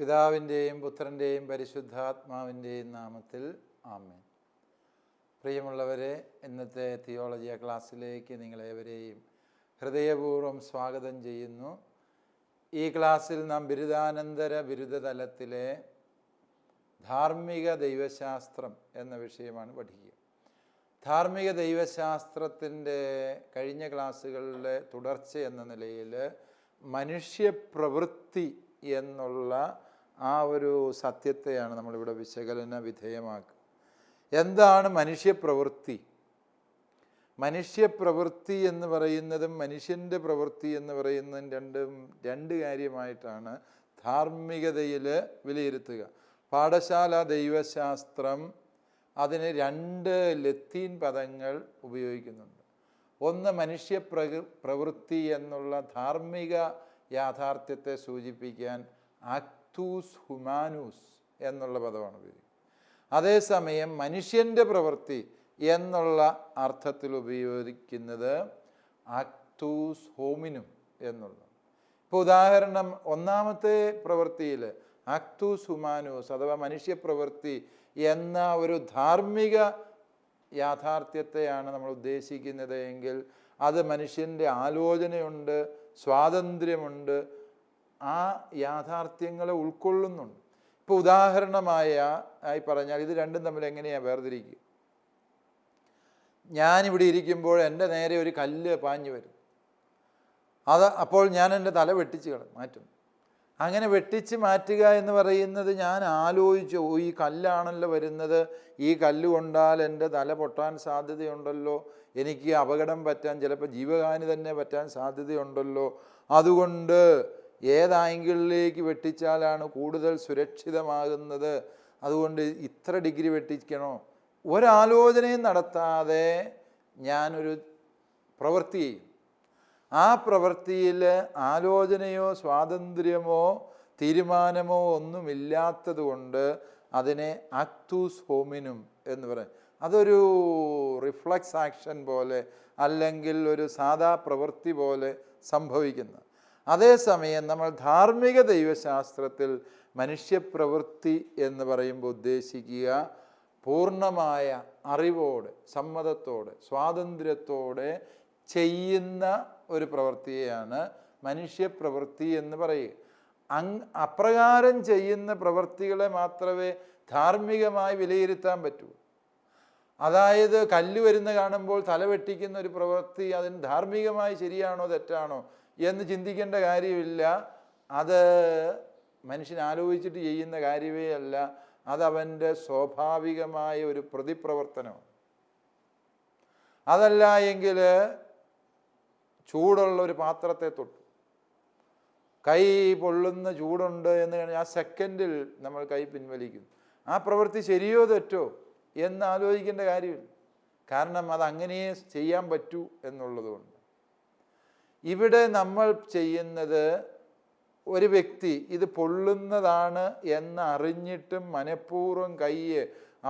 പിതാവിൻ്റെയും പുത്രൻ്റെയും പരിശുദ്ധാത്മാവിൻ്റെയും നാമത്തിൽ ആമേൻ. പ്രിയമുള്ളവരെ, ഇന്നത്തെ തിയോളജി ക്ലാസ്സിലേക്ക് നിങ്ങളേവരെയും ഹൃദയപൂർവ്വം സ്വാഗതം ചെയ്യുന്നു. ഈ ക്ലാസ്സിൽ നാം ബിരുദാനന്തര ബിരുദതലത്തിലെ ധാർമ്മിക ദൈവശാസ്ത്രം എന്ന വിഷയമാണ് പഠിക്കുക. ധാർമ്മിക ദൈവശാസ്ത്രത്തിൻ്റെ കഴിഞ്ഞ ക്ലാസ്സുകളിലെ തുടർച്ച എന്ന നിലയിൽ മനുഷ്യപ്രവൃത്തി എന്നുള്ള ആ ഒരു സത്യത്തെയാണ് നമ്മളിവിടെ വിശകലന വിധേയമാക്കുക. എന്താണ് മനുഷ്യപ്രവൃത്തി? മനുഷ്യപ്രവൃത്തി എന്ന് പറയുന്നതും മനുഷ്യൻ്റെ പ്രവൃത്തി എന്ന് പറയുന്നതും രണ്ട് കാര്യമായിട്ടാണ് ധാർമ്മികതയിൽ വിലയിരുത്തുക. പാഠശാല ദൈവശാസ്ത്രം അതിന് രണ്ട് ലത്തീൻ പദങ്ങൾ ഉപയോഗിക്കുന്നുണ്ട്. ഒന്ന് പ്രവൃത്തി എന്നുള്ള ധാർമ്മിക യാഥാർത്ഥ്യത്തെ സൂചിപ്പിക്കാൻ ആക്തൂസ് ഹ്യൂമാനൂസ് എന്നുള്ള പദമാണ് ഉപയോഗിക്കുന്നത്. അതേസമയം മനുഷ്യൻ്റെ പ്രവൃത്തി എന്നുള്ള അർത്ഥത്തിൽ ഉപയോഗിക്കുന്നത് ആക്തൂസ് ഹോമിനും എന്നുള്ളത്. ഇപ്പോൾ ഉദാഹരണം, ഒന്നാമത്തെ പ്രവൃത്തിയിൽ ആക്തൂസ് ഹ്യൂമാനൂസ് അഥവാ മനുഷ്യപ്രവൃത്തി എന്ന ഒരു ധാർമ്മിക യാഥാർത്ഥ്യത്തെയാണ് നമ്മൾ ഉദ്ദേശിക്കുന്നത് എങ്കിൽ അത് മനുഷ്യൻ്റെ ആലോചനയുണ്ട്, സ്വാതന്ത്ര്യമുണ്ട്, ആ യാഥാർത്ഥ്യങ്ങളെ ഉൾക്കൊള്ളുന്നുണ്ട്. ഇപ്പോൾ ഉദാഹരണമായി പറഞ്ഞാൽ ഇത് രണ്ടും തമ്മിൽ എങ്ങനെയാണ് വേർതിരിക്കുക? ഞാനിവിടെ ഇരിക്കുമ്പോൾ എൻ്റെ നേരെ ഒരു കല്ല് പാഞ്ഞു വരും. അപ്പോൾ ഞാൻ എൻ്റെ തല വെട്ടിച്ച് മാറ്റും. അങ്ങനെ വെട്ടിച്ച് മാറ്റുക എന്ന് പറയുന്നത് ഞാൻ ആലോചിച്ചു, ഈ കല്ലാണല്ലോ വരുന്നത്, ഈ കല്ല് കൊണ്ടാൽ എൻ്റെ തല പൊട്ടാൻ സാധ്യതയുണ്ടല്ലോ, എനിക്ക് അപകടം പറ്റാൻ, ചിലപ്പോൾ ജീവഹാനി തന്നെ പറ്റാൻ സാധ്യതയുണ്ടല്ലോ, അതുകൊണ്ട് ഏത് ആംഗിളിലേക്ക് വെട്ടിച്ചാലാണ് കൂടുതൽ സുരക്ഷിതമാകുന്നത്, അതുകൊണ്ട് ഇത്ര ഡിഗ്രി വെട്ടിക്കണോ, ഒരാലോചനയും നടത്താതെ ഞാനൊരു പ്രവൃത്തി ചെയ്യും. ആ പ്രവൃത്തിയിൽ ആലോചനയോ സ്വാതന്ത്ര്യമോ തീരുമാനമോ ഒന്നുമില്ലാത്തത് കൊണ്ട് അതിനെ ആക്തൂസ് ഹോമിനും എന്ന് പറയും. അതൊരു റിഫ്ലക്സ് ആക്ഷൻ പോലെ അല്ലെങ്കിൽ ഒരു സാധാ പ്രവൃത്തി പോലെ സംഭവിക്കുന്നു. അതേസമയം നമ്മൾ ധാർമ്മിക ദൈവശാസ്ത്രത്തിൽ മനുഷ്യപ്രവൃത്തി എന്ന് പറയുമ്പോൾ ഉദ്ദേശിക്കുക പൂർണ്ണമായ അറിവോടെ, സമ്മതത്തോടെ, സ്വാതന്ത്ര്യത്തോടെ ചെയ്യുന്ന ഒരു പ്രവൃത്തിയെയാണ് മനുഷ്യപ്രവൃത്തി എന്ന് പറയുക. അപ്രകാരം ചെയ്യുന്ന പ്രവൃത്തികളെ മാത്രമേ ധാർമ്മികമായി വിലയിരുത്താൻ പറ്റൂ. അതായത് കല്ല് വരുന്ന കാണുമ്പോൾ തല വെട്ടിക്കുന്ന ഒരു പ്രവൃത്തി അതിന് ധാർമ്മികമായി ശരിയാണോ തെറ്റാണോ എന്ന് ചിന്തിക്കേണ്ട കാര്യമില്ല. അത് മനുഷ്യൻ ആലോചിച്ചിട്ട് ചെയ്യുന്ന കാര്യമേ അല്ല, അതവൻ്റെ സ്വാഭാവികമായ ഒരു പ്രതിപ്രവർത്തനമാണ്. അതല്ല എങ്കിൽ ചൂടുള്ള ഒരു പാത്രത്തെ തൊട്ടു, കൈ പൊള്ളുന്ന ചൂടുണ്ട് എന്ന് കഴിഞ്ഞാൽ ആ സെക്കൻഡിൽ നമ്മൾ കൈ പിൻവലിക്കും. ആ പ്രവൃത്തി ശരിയോ തെറ്റോ എന്ന് ആലോചിക്കേണ്ട കാര്യമില്ല, കാരണം അതങ്ങനെയേ ചെയ്യാൻ പറ്റൂ എന്നുള്ളതുകൊണ്ട്. ഇവിടെ നമ്മൾ ചെയ്യുന്നത്, ഒരു വ്യക്തി ഇത് പൊള്ളുന്നതാണ് എന്ന് അറിഞ്ഞിട്ടും മനഃപൂർവ്വം കൈ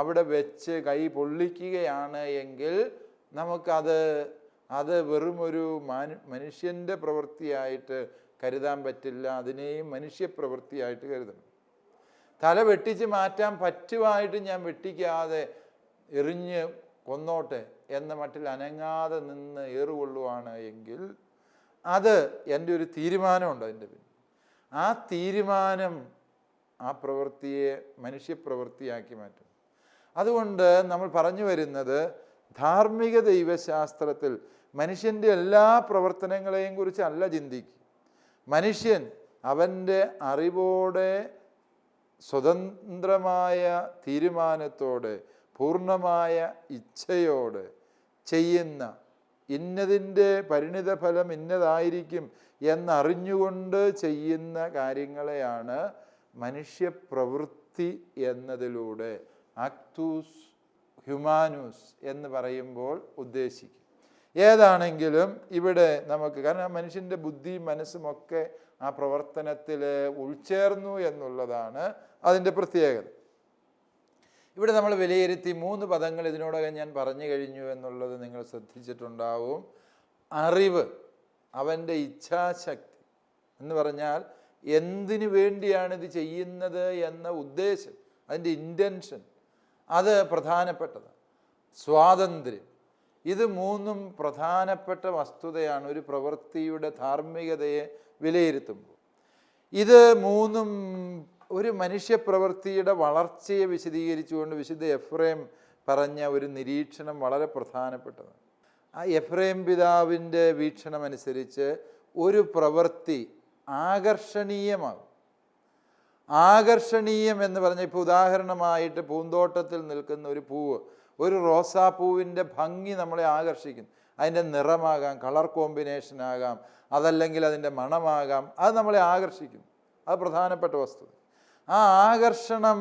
അവിടെ വെച്ച് കൈ പൊള്ളിക്കുകയാണ് എങ്കിൽ അത് വെറുമൊരു മനുഷ്യൻ്റെ പ്രവൃത്തിയായിട്ട് കരുതാൻ പറ്റില്ല, അതിനെയും മനുഷ്യപ്രവൃത്തിയായിട്ട് കരുതണം. തല വെട്ടിച്ച് മാറ്റാൻ പറ്റുമായിട്ട് ഞാൻ വെട്ടിക്കാതെ എറിഞ്ഞ് കൊന്നോട്ടെ എന്ന മട്ടിൽ അനങ്ങാതെ നിന്ന് ഏറുകൊള്ളുവാണ് എങ്കിൽ അത് എൻ്റെ ഒരു തീരുമാനമുണ്ട്. അതിൻ്റെ പിന്നിൽ ആ തീരുമാനം ആ പ്രവൃത്തിയെ മനുഷ്യപ്രവൃത്തിയാക്കി മാറ്റും. അതുകൊണ്ട് നമ്മൾ പറഞ്ഞു വരുന്നത്, ധാർമ്മിക ദൈവശാസ്ത്രത്തിൽ മനുഷ്യൻ്റെ എല്ലാ പ്രവർത്തനങ്ങളെയും കുറിച്ചല്ല ചിന്തിക്കുക. മനുഷ്യൻ അവൻ്റെ അറിവോടെ, സ്വതന്ത്രമായ തീരുമാനത്തോടെ, പൂർണ്ണമായ ഇച്ഛയോടെ ചെയ്യുന്ന, ഇന്നതിൻ്റെ പരിണിതഫലം ഇന്നതായിരിക്കും എന്നറിഞ്ഞുകൊണ്ട് ചെയ്യുന്ന കാര്യങ്ങളെയാണ് മനുഷ്യപ്രവൃത്തി എന്നതിലൂടെ ആക്തൂസ് ഹ്യൂമാനൂസ് എന്ന് പറയുമ്പോൾ ഉദ്ദേശിക്കും. ഏതാണെങ്കിലും ഇവിടെ നമുക്ക്, കാരണം മനുഷ്യൻ്റെ ബുദ്ധിയും മനസ്സുമൊക്കെ ആ പ്രവർത്തനത്തിൽ ഉൾച്ചേർന്നു എന്നുള്ളതാണ് അതിൻ്റെ പ്രത്യേകത. ഇവിടെ നമ്മൾ വിലയിരുത്തി 3 പദങ്ങൾ ഇതിനോടകം ഞാൻ പറഞ്ഞു കഴിഞ്ഞു എന്നുള്ളത് നിങ്ങൾ ശ്രദ്ധിച്ചിട്ടുണ്ടാവും. അറിവ്, അവൻ്റെ ഇച്ഛാശക്തി എന്ന് പറഞ്ഞാൽ എന്തിനു വേണ്ടിയാണ് ഇത് ചെയ്യുന്നത് എന്ന ഉദ്ദേശം, അതിൻ്റെ ഇൻറ്റൻഷൻ, അത് പ്രധാനപ്പെട്ടതാണ്. സ്വാതന്ത്ര്യം, ഇത് മൂന്നും പ്രധാനപ്പെട്ട വസ്തുതയാണ് ഒരു പ്രവൃത്തിയുടെ ധാർമ്മികതയെ വിലയിരുത്തുമ്പോൾ. ഇത് മൂന്നും ഒരു മനുഷ്യപ്രവൃത്തിയുടെ വളർച്ചയെ വിശദീകരിച്ചുകൊണ്ട് വിശുദ്ധ എഫ്രേം പറഞ്ഞ ഒരു നിരീക്ഷണം വളരെ പ്രധാനപ്പെട്ടതാണ്. ആ എഫ്രേം പിതാവിൻ്റെ വീക്ഷണമനുസരിച്ച് ഒരു പ്രവൃത്തി ആകർഷണീയമാകും. ആകർഷണീയം എന്ന് പറഞ്ഞാൽ, ഇപ്പോൾ ഉദാഹരണമായിട്ട് പൂന്തോട്ടത്തിൽ നിൽക്കുന്ന ഒരു പൂവ്, ഒരു റോസാപ്പൂവിൻ്റെ ഭംഗി നമ്മളെ ആകർഷിക്കും. അതിൻ്റെ നിറമാകാം, കളർ കോമ്പിനേഷൻ ആകാം, അതല്ലെങ്കിൽ അതിൻ്റെ മണമാകാം, അത് നമ്മളെ ആകർഷിക്കും. അത് പ്രധാനപ്പെട്ട വസ്തുത. ആ ആകർഷണം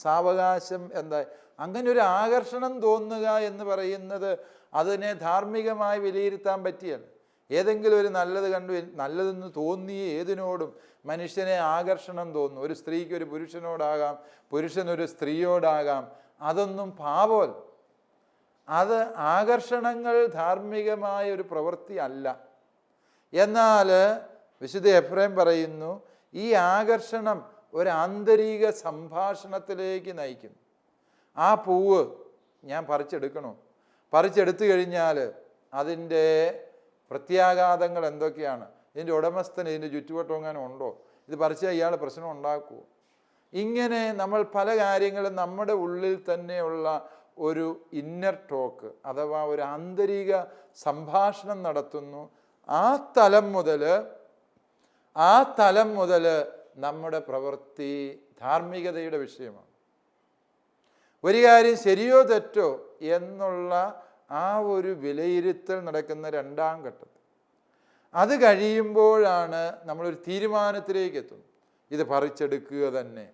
സാവകാശം എന്താ, അങ്ങനെ ഒരു ആകർഷണം തോന്നുക എന്ന് പറയുന്നത് അതിനെ ധാർമ്മികമായി വിലയിരുത്താൻ പറ്റിയല്ല. ഏതെങ്കിലും ഒരു നല്ലത് കണ്ടു, നല്ലതെന്ന് തോന്നിയ ഏതിനോടും മനുഷ്യനെ ആകർഷണം തോന്നും. ഒരു സ്ത്രീക്ക് ഒരു പുരുഷനോടാകാം, പുരുഷനൊരു സ്ത്രീയോടാകാം, അതൊന്നും പാപമല്ല. അത് ആകർഷണങ്ങൾ ധാർമ്മികമായ ഒരു പ്രവൃത്തി അല്ല. എന്നാൽ വിശുദ്ധ എഫ്രേം പറയുന്നു, ഈ ആകർഷണം ഒരു ആന്തരിക സംഭാഷണത്തിലേക്ക് നയിക്കുന്നു. ആ പൂവ് ഞാൻ പറിച്ചെടുക്കണോ? പറിച്ചെടുത്തു കഴിഞ്ഞാൽ അതിൻ്റെ പ്രത്യാഘാതങ്ങൾ എന്തൊക്കെയാണ്? ഇതിൻ്റെ ഉടമസ്ഥന് ഇതിൻ്റെ ചുറ്റുവട്ടമെങ്ങാനും ഉണ്ടോ? ഇത് പറിച്ചാൽ ഇയാൾ പ്രശ്നം ഉണ്ടാക്കുമോ? ഇങ്ങനെ നമ്മൾ പല കാര്യങ്ങളും നമ്മുടെ ഉള്ളിൽ തന്നെയുള്ള ഒരു ഇന്നർ ടോക്ക് അഥവാ ഒരു ആന്തരിക സംഭാഷണം നടത്തുന്നു. ആ തലം മുതൽ നമ്മുടെ പ്രവൃത്തി ധാർമ്മികതയുടെ വിഷയമാണ്. ഒരു കാര്യം ശരിയോ തെറ്റോ എന്നുള്ള ആ ഒരു വിലയിരുത്തൽ നടക്കുന്ന രണ്ടാം ഘട്ടത്തിൽ. അത് കഴിയുമ്പോഴാണ് നമ്മളൊരു തീരുമാനത്തിലേക്ക് എത്തുന്നത്. ഇത് പറിച്ചെടുക്കുക തന്നെ.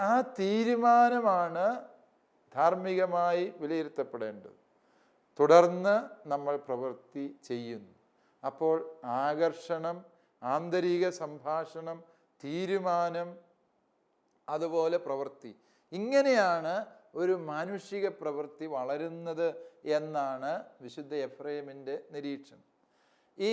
ആ തീരുമാനമാണ് ധാർമ്മികമായി വിലയിരുത്തപ്പെടേണ്ടത്. തുടർന്ന് നമ്മൾ പ്രവൃത്തി ചെയ്യുന്നു. അപ്പോൾ ആകർഷണം, ആന്തരിക സംഭാഷണം, തീരുമാനം, അതുപോലെ പ്രവൃത്തി, ഇങ്ങനെയാണ് ഒരു മാനുഷിക പ്രവൃത്തി വളരുന്നത് എന്നാണ് വിശുദ്ധ എഫ്രേമിൻ്റെ നിരീക്ഷണം. ഈ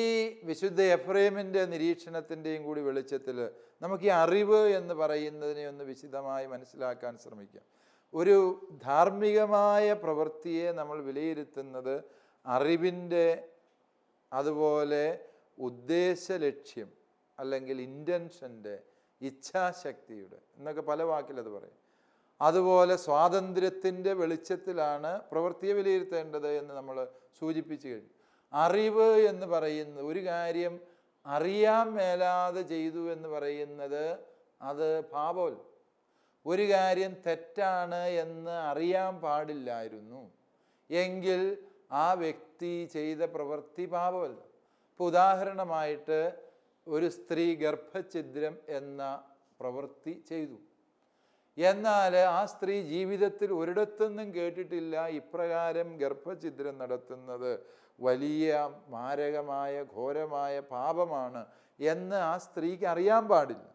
വിശുദ്ധ എഫ്രേമിൻ്റെ നിരീക്ഷണത്തിൻ്റെയും കൂടി വെളിച്ചത്തിൽ നമുക്ക് ഈ അറിവ് എന്ന് പറയുന്നതിനെ ഒന്ന് വിശദമായി മനസ്സിലാക്കാൻ ശ്രമിക്കാം. ഒരു ധാർമ്മികമായ പ്രവൃത്തിയെ നമ്മൾ വിലയിരുത്തുന്നത് അറിവിൻ്റെ, അതുപോലെ ഉദ്ദേശ ലക്ഷ്യം അല്ലെങ്കിൽ ഇൻറ്റൻഷൻ്റെ, ഇച്ഛാശക്തിയുടെ എന്നൊക്കെ പല വാക്കിലത് പറയും. അതുപോലെ സ്വാതന്ത്ര്യത്തിൻ്റെ വെളിച്ചത്തിലാണ് പ്രവൃത്തിയെ വിലയിരുത്തേണ്ടത് എന്ന് നമ്മൾ സൂചിപ്പിച്ചു കഴിഞ്ഞു. അറിവ് എന്ന് പറയുന്നത്, ഒരു കാര്യം അറിയാൻ മേലാതെ ചെയ്തു എന്ന് പറയുന്നത് അത് പാപമല്ല. ഒരു കാര്യം തെറ്റാണ് എന്ന് അറിയാൻ പാടില്ലായിരുന്നു എങ്കിൽ ആ വ്യക്തി ചെയ്ത പ്രവൃത്തി പാപമല്ല. ഇപ്പോൾ ഉദാഹരണമായിട്ട് ഒരു സ്ത്രീ ഗർഭഛിദ്രം എന്ന പ്രവൃത്തി ചെയ്തു. എന്നാൽ ആ സ്ത്രീ ജീവിതത്തിൽ ഒരിടത്തുനിന്നും കേട്ടിട്ടില്ല ഇപ്രകാരം ഗർഭഛിദ്രം നടത്തുന്നത് വലിയ മാരകമായ ഘോരമായ പാപമാണ് എന്ന് ആ സ്ത്രീക്ക് അറിയാൻ പാടില്ല.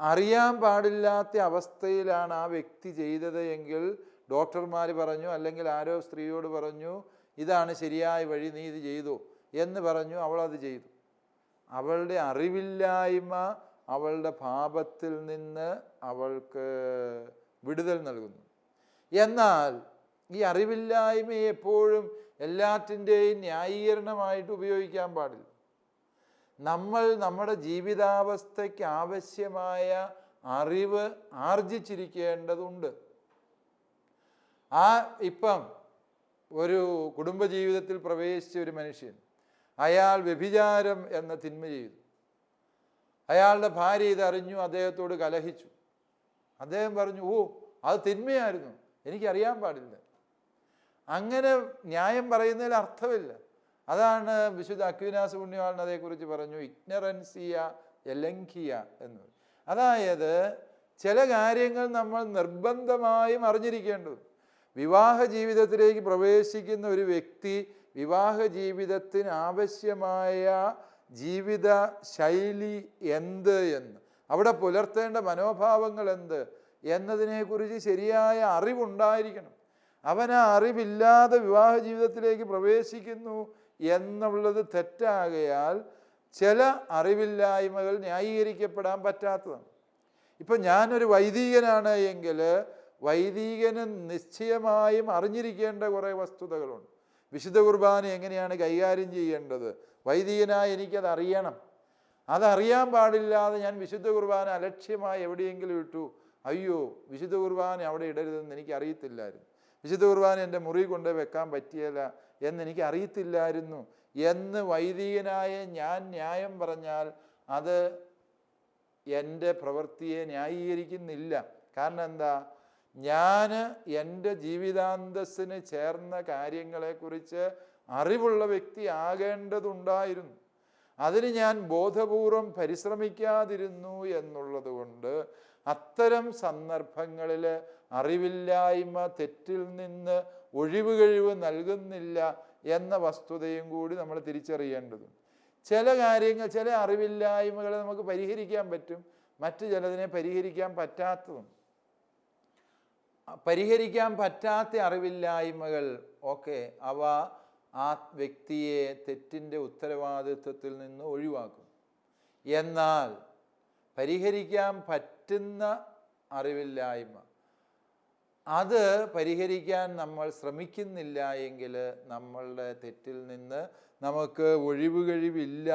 അറിയാൻ പാടില്ലാത്ത അവസ്ഥയിലാണ് ആ വ്യക്തി ചെയ്തത് എങ്കിൽ ഡോക്ടർമാർ പറഞ്ഞു, അല്ലെങ്കിൽ ആരോ സ്ത്രീയോട് പറഞ്ഞു, ഇതാണ് ശരിയായ വഴി, നീ ഇത് ചെയ്തു എന്ന് പറഞ്ഞു. അവളത് ചെയ്തു. അവളുടെ അറിവില്ലായ്മ അവളുടെ പാപത്തിൽ നിന്ന് അവൾക്ക് വിടുതൽ നൽകുന്നു. എന്നാൽ ഈ അറിവില്ലായ്മയെ എപ്പോഴും എല്ലാറ്റിൻ്റെയും ന്യായീകരണമായിട്ട് ഉപയോഗിക്കാൻ പാടില്ല. നമ്മൾ നമ്മുടെ ജീവിതാവസ്ഥയ്ക്ക് ആവശ്യമായ അറിവ് ആർജിച്ചിരിക്കേണ്ടതുണ്ട്. ഇപ്പം ഒരു കുടുംബജീവിതത്തിൽ പ്രവേശിച്ച ഒരു മനുഷ്യൻ, അയാൾ വ്യഭിചാരം എന്ന തിന്മ ചെയ്തു. അയാളുടെ ഭാര്യ ഇതറിഞ്ഞു, അദ്ദേഹത്തോട് കലഹിച്ചു. അദ്ദേഹം പറഞ്ഞു, അത് തിന്മയായിരുന്നു, എനിക്കറിയാൻ പാടില്ല. അങ്ങനെ ന്യായം പറയുന്നതിൽ അർത്ഥമില്ല. അതാണ് വിശുദ്ധ അക്വിനാസ് പുണ്യവാളൻ അതേക്കുറിച്ച് പറഞ്ഞു, ഇഗ്നറൻസിയ എലങ്കിയ എന്ന്. അതായത് ചില കാര്യങ്ങൾ നമ്മൾ നിർബന്ധമായും അറിഞ്ഞിരിക്കേണ്ടത്. വിവാഹ ജീവിതത്തിലേക്ക് പ്രവേശിക്കുന്ന ഒരു വ്യക്തി വിവാഹ ജീവിതത്തിന് ആവശ്യമായ ജീവിത ശൈലി എന്ത് എന്ന്, അവിടെ പുലർത്തേണ്ട മനോഭാവങ്ങൾ എന്ത് എന്നതിനെക്കുറിച്ച് ശരിയായ അറിവുണ്ടായിരിക്കണം. അവൻ ആ അറിവില്ലാതെ വിവാഹ ജീവിതത്തിലേക്ക് പ്രവേശിക്കുന്നു എന്നുള്ളത് തെറ്റാകയാൽ ചില അറിവില്ലായ്മകൾ ന്യായീകരിക്കപ്പെടാൻ പറ്റാത്തതാണ്. ഇപ്പം ഞാനൊരു വൈദികനാണ് എങ്കിൽ വൈദികന് നിശ്ചയമായും അറിഞ്ഞിരിക്കേണ്ട കുറേ വസ്തുതകളുണ്ട്. വിശുദ്ധ കുർബാന എങ്ങനെയാണ് കൈകാര്യം ചെയ്യേണ്ടത്, വൈദികനായി എനിക്കത് അറിയണം. അതറിയാൻ പാടില്ലാതെ ഞാൻ വിശുദ്ധ കുർബാന അലക്ഷ്യമായി എവിടെയെങ്കിലും ഇട്ടു, അയ്യോ വിശുദ്ധ കുർബാന അവിടെ ഇടരുതെന്ന് എനിക്ക് അറിയത്തില്ലായിരുന്നു, വിശുദ്ധ കുർബാന എൻ്റെ മുറി കൊണ്ട് വെക്കാൻ പറ്റിയല്ല എന്നെനിക്ക് അറിയത്തില്ലായിരുന്നു എന്ന് വൈദികനായ ഞാൻ ന്യായം പറഞ്ഞാൽ അത് എൻ്റെ പ്രവൃത്തിയെ ന്യായീകരിക്കുന്നില്ല. കാരണം എന്താ, ഞാൻ എൻ്റെ ജീവിതാന്തസ്സിന് ചേർന്ന കാര്യങ്ങളെക്കുറിച്ച് അറിവുള്ള വ്യക്തി ആകേണ്ടതുണ്ടായിരുന്നു. അതിന് ഞാൻ ബോധപൂർവം പരിശ്രമിക്കാതിരുന്നു എന്നുള്ളത് കൊണ്ട് അത്തരം സന്ദർഭങ്ങളിൽ അറിവില്ലായ്മ തെറ്റിൽ നിന്ന് ഒഴിവുകഴിവ് നൽകുന്നില്ല എന്ന വസ്തുതയും കൂടി നമ്മൾ തിരിച്ചറിയേണ്ടതുണ്ട്. ചില കാര്യങ്ങൾ, ചില അറിവില്ലായ്മകളെ നമുക്ക് പരിഹരിക്കാൻ പറ്റും, മറ്റു ചിലതിനെ പരിഹരിക്കാൻ പറ്റാത്തതും. പരിഹരിക്കാൻ പറ്റാത്ത അറിവില്ലായ്മകൾ ഓക്കെ, അവ ആ വ്യക്തിയെ തെറ്റിൻ്റെ ഉത്തരവാദിത്വത്തിൽ നിന്ന് ഒഴിവാക്കും. എന്നാൽ പരിഹരിക്കാൻ പറ്റുന്ന അറിവില്ലായ്മ, അത് പരിഹരിക്കാൻ നമ്മൾ ശ്രമിക്കുന്നില്ല എങ്കിൽ നമ്മളുടെ തെറ്റിൽ നിന്ന് നമുക്ക് ഒഴിവുകഴിവില്ല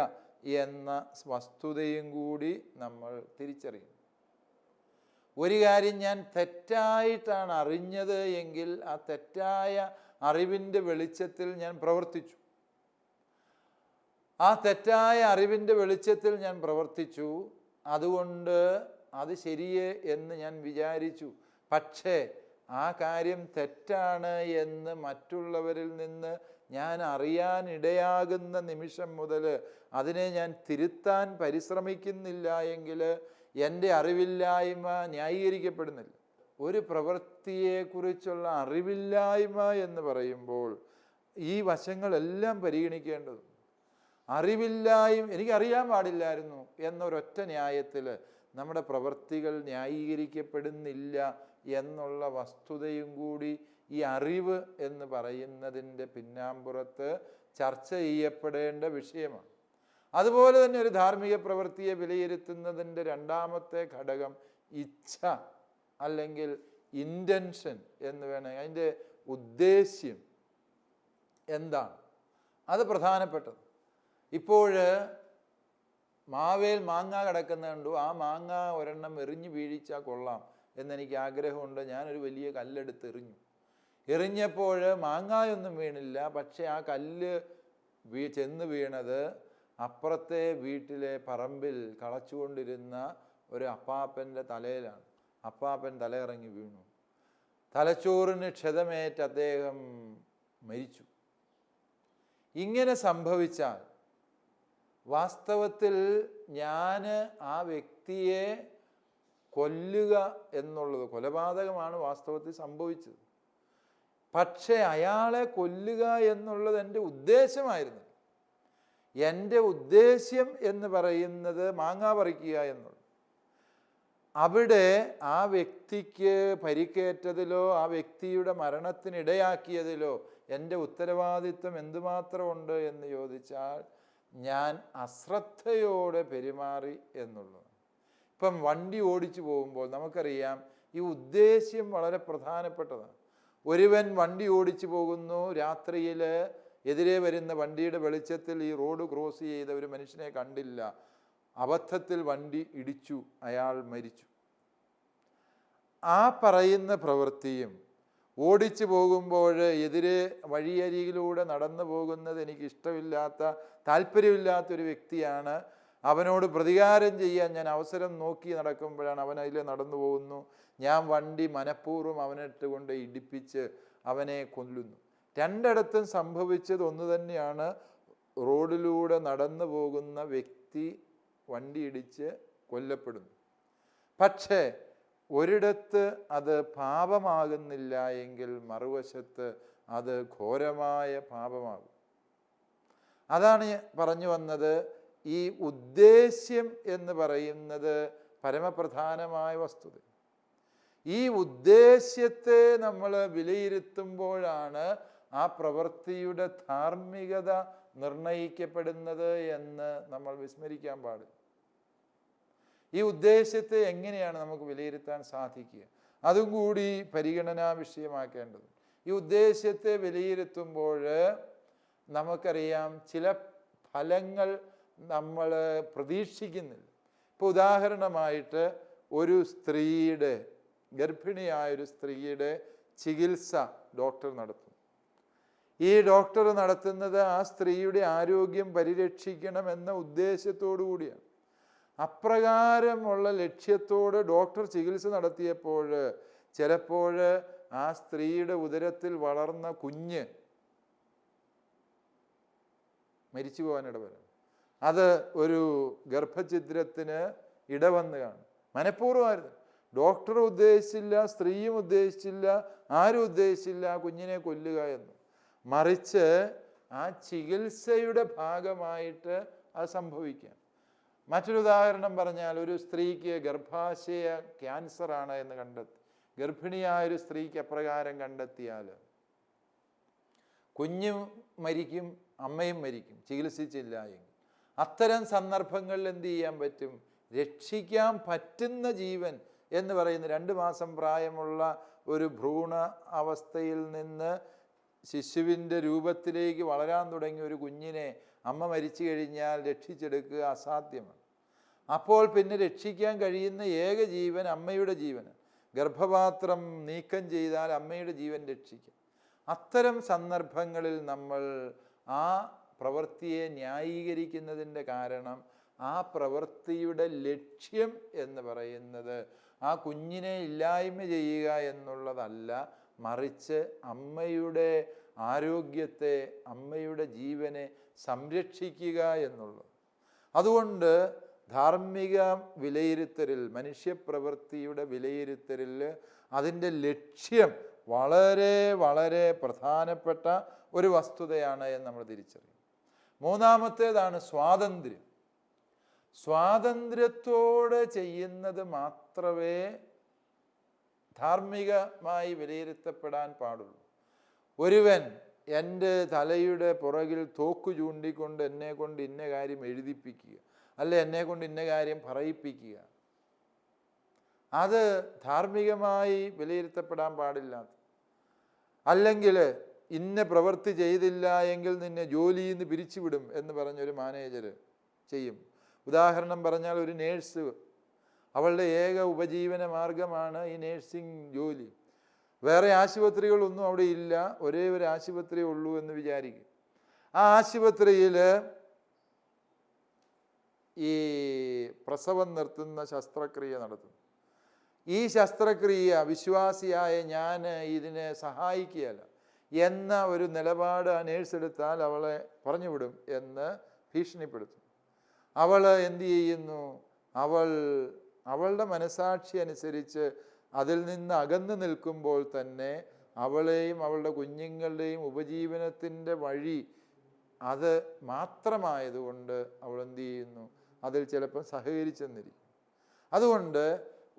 എന്ന വസ്തുതയും കൂടി നമ്മൾ തിരിച്ചറിയും. ഒരു കാര്യം ഞാൻ തെറ്റായിട്ടാണ് അറിഞ്ഞത് എങ്കിൽ ആ തെറ്റായ അറിവിൻ്റെ വെളിച്ചത്തിൽ ഞാൻ പ്രവർത്തിച്ചു. ആ തെറ്റായ അറിവിൻ്റെ വെളിച്ചത്തിൽ ഞാൻ പ്രവർത്തിച്ചു, അതുകൊണ്ട് അത് ശരിയേ എന്ന് ഞാൻ വിചാരിച്ചു. പക്ഷേ ആ കാര്യം തെറ്റാണ് എന്ന് മറ്റുള്ളവരിൽ നിന്ന് ഞാൻ അറിയാനിടയാകുന്ന നിമിഷം മുതൽ അതിനെ ഞാൻ തിരുത്താൻ പരിശ്രമിക്കുന്നില്ല എങ്കിൽ എൻ്റെ അറിവില്ലായ്മ ന്യായീകരിക്കപ്പെടുന്നില്ല. ഒരു പ്രവൃത്തിയെക്കുറിച്ചുള്ള അറിവില്ലായ്മ എന്ന് പറയുമ്പോൾ ഈ വശങ്ങളെല്ലാം പരിഗണിക്കേണ്ടതുണ്ട്. എനിക്കറിയാൻ പാടില്ലായിരുന്നു എന്നൊരൊറ്റ ന്യായത്തിൽ നമ്മുടെ പ്രവൃത്തികൾ ന്യായീകരിക്കപ്പെടുന്നില്ല എന്നുള്ള വസ്തുതയും കൂടി ഈ അറിവ് എന്ന് പറയുന്നതിൻ്റെ പിന്നാമ്പുറത്ത് ചർച്ച ചെയ്യപ്പെടേണ്ട വിഷയമാണ്. അതുപോലെ തന്നെ ഒരു ധാർമ്മിക പ്രവൃത്തിയെ വിലയിരുത്തുന്നതിൻ്റെ രണ്ടാമത്തെ ഘടകം ഇച്ഛ അല്ലെങ്കിൽ ഇൻറ്റൻഷൻ എന്ന് വേണമെങ്കിൽ, അതിൻ്റെ ഉദ്ദേശ്യം എന്താണ്, അത് പ്രധാനപ്പെട്ടത്. ഇപ്പോൾ മാവേൽ മാങ്ങ കിടക്കുന്ന കണ്ടു, ആ മാങ്ങ ഒരെണ്ണം എറിഞ്ഞു വീഴിച്ചാൽ കൊള്ളാം എന്നെനിക്ക് ആഗ്രഹമുണ്ട്. ഞാനൊരു വലിയ കല്ലെടുത്ത് എറിഞ്ഞപ്പോൾ മാങ്ങായൊന്നും വീണില്ല. പക്ഷേ ആ കല്ല് ചെന്ന് വീണത് അപ്പുറത്തെ വീട്ടിലെ പറമ്പിൽ കളച്ചുകൊണ്ടിരുന്ന ഒരു അപ്പാപ്പൻ്റെ തലയിലാണ്. അപ്പാപ്പൻ തലയിറങ്ങി വീണു. തലച്ചോറിന് ക്ഷതമേറ്റ് അദ്ദേഹം മരിച്ചു. ഇങ്ങനെ സംഭവിച്ചാൽ വാസ്തവത്തിൽ ഞാൻ ആ വ്യക്തിയെ കൊല്ലുക എന്നുള്ളത്, കൊലപാതകമാണ് വാസ്തവത്തിൽ സംഭവിച്ചത്. പക്ഷേ അയാളെ കൊല്ലുക എന്നുള്ളത് എൻ്റെ ഉദ്ദേശമായിരുന്നു. എൻ്റെ ഉദ്ദേശ്യം എന്ന് പറയുന്നത് മാങ്ങ പറിക്കുക എന്നുള്ളത്. അവിടെ ആ വ്യക്തിക്ക് പരിക്കേറ്റതിലോ ആ വ്യക്തിയുടെ മരണത്തിനിടയാക്കിയതിലോ എൻ്റെ ഉത്തരവാദിത്വം എന്തുമാത്രമുണ്ട് എന്ന് ചോദിച്ചാൽ ഞാൻ അശ്രദ്ധയോടെ പെരുമാറി എന്നുള്ളത്. ഇപ്പം വണ്ടി ഓടിച്ചു പോകുമ്പോൾ നമുക്കറിയാം ഈ ഉദ്ദേശ്യം വളരെ പ്രധാനപ്പെട്ടതാണ്. ഒരുവൻ വണ്ടി ഓടിച്ചു പോകുന്നു, രാത്രിയിൽ എതിരെ വരുന്ന വണ്ടിയുടെ വെളിച്ചത്തിൽ ഈ റോഡ് ക്രോസ് ചെയ്ത ഒരു മനുഷ്യനെ കണ്ടില്ല, അബദ്ധത്തിൽ വണ്ടി ഇടിച്ചു, അയാൾ മരിച്ചു. ആ പറയുന്ന പ്രവൃത്തിയും ഓടിച്ചു പോകുമ്പോൾ എതിരെ വഴിയരികിലൂടെ നടന്നു പോകുന്നത് എനിക്ക് ഇഷ്ടമില്ലാത്ത, താല്പര്യമില്ലാത്തൊരു വ്യക്തിയാണ്, അവനോട് പ്രതികാരം ചെയ്യാൻ ഞാൻ അവസരം നോക്കി നടക്കുമ്പോഴാണ് അവൻ അതിൽ നടന്നു പോകുന്നു. ഞാൻ വണ്ടി മനഃപൂർവ്വം അവനിട്ട് കൊണ്ട് ഇടിപ്പിച്ച് അവനെ കൊല്ലുന്നു. രണ്ടിടത്തും സംഭവിച്ചത് ഒന്ന് തന്നെയാണ്. റോഡിലൂടെ നടന്നു പോകുന്ന വ്യക്തി വണ്ടി ഇടിച്ച് കൊല്ലപ്പെടുന്നു. പക്ഷേ ഒരിടത്ത് അത് പാപമാകുന്നില്ല എങ്കിൽ മറുവശത്ത് അത് ഘോരമായ പാപമാകും. അതാണ് പറഞ്ഞു വന്നത്. ഈ ഉദ്ദേശ്യം എന്ന് പറയുന്നത് പരമപ്രധാനമായ വസ്തുത. ഈ ഉദ്ദേശ്യത്തെ നമ്മൾ വിലയിരുത്തുമ്പോഴാണ് ആ പ്രവൃത്തിയുടെ ധാർമ്മികത നിർണയിക്കപ്പെടുന്നത് എന്ന് നമ്മൾ വിസ്മരിക്കാൻ പാടില്ല. ഈ ഉദ്ദേശത്തെ എങ്ങനെയാണ് നമുക്ക് വിലയിരുത്താൻ സാധിക്കുക? അതും കൂടി പരിഗണനാ വിഷയമാക്കേണ്ടത്. ഈ ഉദ്ദേശ്യത്തെ വിലയിരുത്തുമ്പോൾ നമുക്കറിയാം ചില ഫലങ്ങൾ നമ്മൾ പ്രതീക്ഷിക്കുന്നില്ല. ഇപ്പോൾ ഉദാഹരണമായിട്ട് ഒരു സ്ത്രീയുടെ, ഗർഭിണിയായൊരു സ്ത്രീയുടെ ചികിത്സ ഡോക്ടർ നടത്തും. ഈ ഡോക്ടർ നടത്തുന്നത് ആ സ്ത്രീയുടെ ആരോഗ്യം പരിരക്ഷിക്കണമെന്ന ഉദ്ദേശത്തോടു കൂടിയാണ്. അപ്രകാരമുള്ള ലക്ഷ്യത്തോട് ഡോക്ടർ ചികിത്സ നടത്തിയപ്പോൾ ചിലപ്പോൾ ആ സ്ത്രീയുടെ ഉദരത്തിൽ വളർന്ന കുഞ്ഞ് മരിച്ചു പോകാനിടവരും. അത് ഒരു ഗർഭഛിദ്രത്തിന് ഇടവന്ന് കാണും. മനഃപൂർവ്വമായിരുന്നു. ഡോക്ടർ ഉദ്ദേശിച്ചില്ല, സ്ത്രീയും ഉദ്ദേശിച്ചില്ല, ആരും ഉദ്ദേശിച്ചില്ല ആ കുഞ്ഞിനെ കൊല്ലുക എന്ന്. മറിച്ച് ആ ചികിത്സയുടെ ഭാഗമായിട്ട് അത് സംഭവിക്കാം. മറ്റൊരു ഉദാഹരണം പറഞ്ഞാൽ, ഒരു സ്ത്രീക്ക് ഗർഭാശയ ക്യാൻസറാണ് എന്ന് കണ്ടെത്തി, ഗർഭിണിയായൊരു സ്ത്രീക്ക് അപ്രകാരം കണ്ടെത്തിയാൽ കുഞ്ഞും മരിക്കും, അമ്മയും മരിക്കും ചികിത്സിച്ചില്ല എങ്കിൽ. അത്തരം സന്ദർഭങ്ങളിൽ എന്ത് ചെയ്യാൻ പറ്റും? രക്ഷിക്കാൻ പറ്റുന്ന ജീവൻ എന്ന് പറയുന്ന 2 മാസം പ്രായമുള്ള ഒരു ഭ്രൂണ അവസ്ഥയിൽ നിന്ന് ശിശുവിൻ്റെ രൂപത്തിലേക്ക് വളരാൻ തുടങ്ങിയ ഒരു കുഞ്ഞിനെ അമ്മ മരിച്ചു കഴിഞ്ഞാൽ രക്ഷിച്ചെടുക്കുക അസാധ്യമാണ്. അപ്പോൾ പിന്നെ രക്ഷിക്കാൻ കഴിയുന്ന ഏക ജീവൻ അമ്മയുടെ ജീവന്. ഗർഭപാത്രം നീക്കം ചെയ്താൽ അമ്മയുടെ ജീവൻ രക്ഷിക്കും. അത്തരം സന്ദർഭങ്ങളിൽ നമ്മൾ ആ പ്രവൃത്തിയെ ന്യായീകരിക്കുന്നതിൻ്റെ കാരണം ആ പ്രവൃത്തിയുടെ ലക്ഷ്യം എന്ന് പറയുന്നത് ആ കുഞ്ഞിനെ ഇല്ലായ്മ ചെയ്യുക എന്നുള്ളതല്ല, മറിച്ച് അമ്മയുടെ ആരോഗ്യത്തെ, അമ്മയുടെ ജീവനെ സംരക്ഷിക്കുക എന്നുള്ളത്. അതുകൊണ്ട് ധാർമ്മിക വിലയിരുത്തലിൽ, മനുഷ്യപ്രവൃത്തിയുടെ വിലയിരുത്തലിൽ അതിൻ്റെ ലക്ഷ്യം വളരെ വളരെ പ്രധാനപ്പെട്ട ഒരു വസ്തുതയാണ് എന്ന് നമ്മൾ തിരിച്ചറിയും. മൂന്നാമത്തേതാണ് സ്വാതന്ത്ര്യം. സ്വാതന്ത്ര്യത്തോടെ ചെയ്യുന്നത് മാത്രമേ ധാർമ്മികമായി വിലയിരുത്തപ്പെടാൻ പാടുള്ളൂ. ഒരുവൻ എൻ്റെ തലയുടെ പുറകിൽ തോക്ക് ചൂണ്ടിക്കൊണ്ട് എന്നെ കൊണ്ട് ഇന്ന കാര്യം എഴുതിപ്പിക്കുക, അല്ലെ എന്നെ കൊണ്ട് ഇന്ന കാര്യം പറയിപ്പിക്കുക, അത് ധാർമ്മികമായി വിലയിരുത്തപ്പെടാൻ പാടില്ലാത്ത. അല്ലെങ്കിൽ ഇന്ന പ്രവൃത്തി ചെയ്തില്ല എങ്കിൽ നിന്നെ ജോലിയിൽ നിന്ന് പിരിച്ചുവിടും എന്ന് പറഞ്ഞൊരു മാനേജർ ചെയ്യും. ഉദാഹരണം പറഞ്ഞാൽ, ഒരു നേഴ്സ്, അവളുടെ ഏക ഉപജീവന മാർഗമാണ് ഈ നേഴ്സിംഗ് ജോലി. വേറെ ആശുപത്രികളൊന്നും അവിടെ ഇല്ല, ഒരേ ഒരു ആശുപത്രിയേ ഉള്ളൂ എന്ന് വിചാരിക്കും. ആ ആശുപത്രിയിൽ ഈ പ്രസവം നിർത്തുന്ന ശസ്ത്രക്രിയ നടത്തുന്നു. ഈ ശസ്ത്രക്രിയ വിശ്വാസിയായ ഞാൻ ഇതിനെ സഹായിക്കുകയല്ല എന്ന ഒരു നിലപാട് ആ നേഴ്സ് എടുത്താൽ അവളെ പറഞ്ഞുവിടും എന്ന് ഭീഷണിപ്പെടുത്തും. അവൾ എന്തു ചെയ്യുന്നു? അവളുടെ മനസാക്ഷി അനുസരിച്ച് അതിൽ നിന്ന് അകന്നു നിൽക്കുമ്പോൾ തന്നെ അവളെയും അവളുടെ കുഞ്ഞുങ്ങളുടെയും ഉപജീവനത്തിൻ്റെ വഴി അത് മാത്രമായതുകൊണ്ട് അവൾ എന്തു ചെയ്യുന്നു? അതിൽ ചിലപ്പോൾ സഹകരിച്ചെന്നിരിക്കും. അതുകൊണ്ട്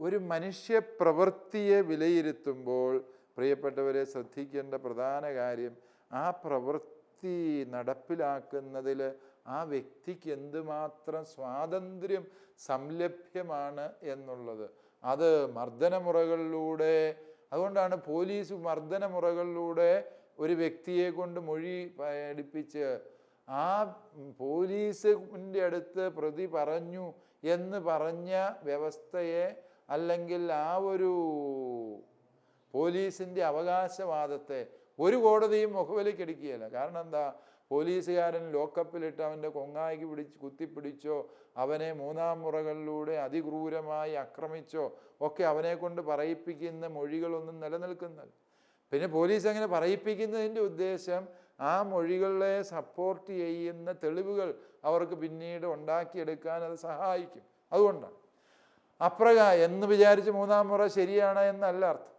ഒരു മനുഷ്യ പ്രവൃത്തിയെ വിലയിരുത്തുമ്പോൾ പ്രിയപ്പെട്ടവരെ ശ്രദ്ധിക്കേണ്ട പ്രധാന കാര്യം, ആ പ്രവൃത്തി നടപ്പിലാക്കുന്നതിൽ ആ വ്യക്തിക്ക് എന്തുമാത്രം സ്വാതന്ത്ര്യം സംലഭ്യമാണ് എന്നുള്ളത്. അത് മർദ്ദനമുറകളിലൂടെ, അതുകൊണ്ടാണ് പോലീസ് മർദ്ദനമുറകളിലൂടെ ഒരു വ്യക്തിയെ കൊണ്ട് മൊഴി പഠിപ്പിച്ച് ആ പോലീസിൻ്റെ അടുത്ത് പ്രതി പറഞ്ഞു എന്ന് പറഞ്ഞ വ്യവസ്ഥയെ, അല്ലെങ്കിൽ ആ ഒരു പോലീസിൻ്റെ അവകാശവാദത്തെ ഒരു കോടതിയും മുഖവിലക്കെടുക്കുകയില്ല. കാരണം എന്താ? പോലീസുകാരൻ ലോക്കപ്പിലിട്ട് അവൻ്റെ കൊങ്ങായിക്ക് കുത്തിപ്പിടിച്ചോ, അവനെ 3-ാം മുറകളിലൂടെ അതിക്രൂരമായി ആക്രമിച്ചോ ഒക്കെ അവനെ കൊണ്ട് പറയിപ്പിക്കുന്ന മൊഴികളൊന്നും നിലനിൽക്കുന്നില്ല. പിന്നെ പോലീസ് അങ്ങനെ പറയിപ്പിക്കുന്നതിൻ്റെ ഉദ്ദേശം ആ മൊഴികളെ സപ്പോർട്ട് ചെയ്യുന്ന തെളിവുകൾ അവർക്ക് പിന്നീട് ഉണ്ടാക്കിയെടുക്കാൻ അത് സഹായിക്കും. അതുകൊണ്ടാണ് എന്ന് വിചാരിച്ച് 3-ാം മുറ ശരിയാണ് എന്നല്ല അർത്ഥം.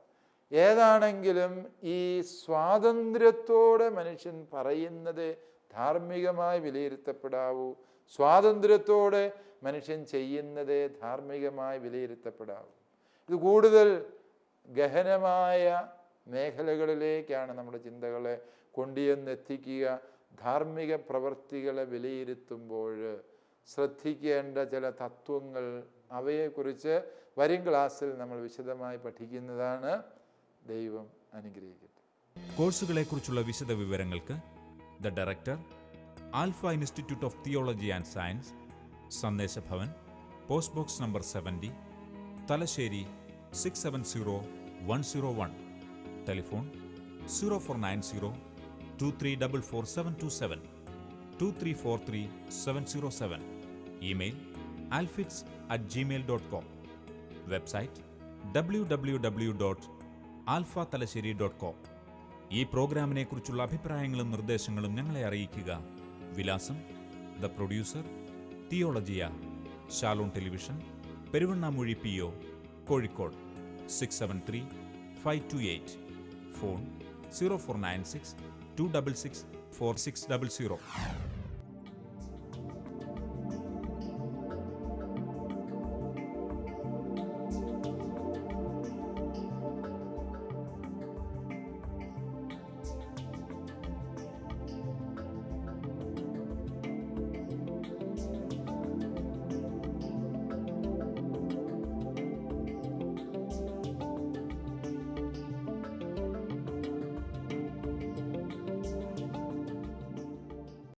ഏതാണെങ്കിലും ഈ സ്വാതന്ത്ര്യത്തോടെ മനുഷ്യൻ പറയുന്നത് ധാർമ്മികമായി വിലയിരുത്തപ്പെടാവൂ, സ്വാതന്ത്ര്യത്തോടെ മനുഷ്യൻ ചെയ്യുന്നത് ധാർമ്മികമായി വിലയിരുത്തപ്പെടാവൂ. ഇത് കൂടുതൽ ഗഹനമായ മേഖലകളിലേക്കാണ് നമ്മുടെ ചിന്തകളെ കൊണ്ടുവന്നെത്തിക്കുക. ധാർമ്മിക പ്രവർത്തികളെ വിലയിരുത്തുമ്പോൾ ശ്രദ്ധിക്കേണ്ട ചില തത്വങ്ങൾ, അവയെക്കുറിച്ച് വരും ക്ലാസ്സിൽ നമ്മൾ വിശദമായി പഠിക്കുന്നതാണ്. ദൈവം അനുഗ്രഹിക്കട്ടെ. കോഴ്സുകളെക്കുറിച്ചുള്ള വിശദ വിവരങ്ങൾക്ക് the director, alpha institute of theology and science, Sandeshabhavan, post box number 70, Thalassery 670101. Telephone 0490 2344 2343 707. Email alfits@gmail.com. Website www.alphathalassery.com. ഈ പ്രോഗ്രാമിനെക്കുറിച്ചുള്ള അഭിപ്രായങ്ങളും നിർദ്ദേശങ്ങളും ഞങ്ങളെ അറിയിക്കുക. വിലാസം: the producer, Theologia, Shalom television, Peruvannamuzhi PO, Kozhikode 673-528. Phone 0496 266 4600.